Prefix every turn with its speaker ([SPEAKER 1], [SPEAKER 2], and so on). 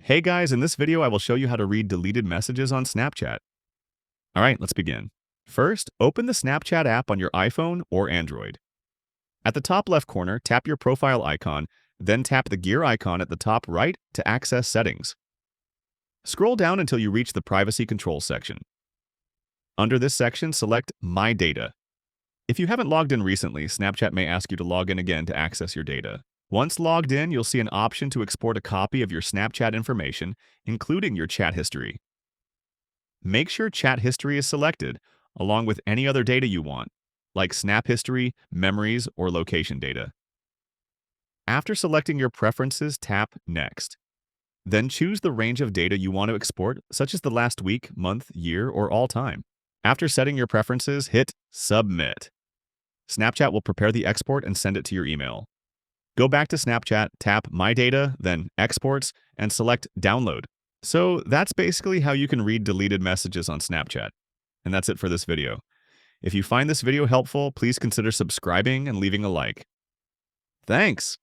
[SPEAKER 1] Hey guys, in this video I will show you how to read deleted messages on Snapchat. Alright, let's begin. First, open the Snapchat app on your iPhone or Android. At the top left corner, tap your profile icon, then tap the gear icon at the top right to access settings. Scroll down until you reach the privacy control section. Under this section, select My Data. If you haven't logged in recently, Snapchat may ask you to log in again to access your data. Once logged in, you'll see an option to export a copy of your Snapchat information, including your chat history. Make sure chat history is selected, along with any other data you want, like Snap history, memories, or location data. After selecting your preferences, tap Next. Then choose the range of data you want to export, such as the last week, month, year, or all time. After setting your preferences, hit Submit. Snapchat will prepare the export and send it to your email. Go back to Snapchat, tap My Data, then Exports, and select Download. So that's basically how you can read deleted messages on Snapchat. And that's it for this video. If you find this video helpful, please consider subscribing and leaving a like. Thanks!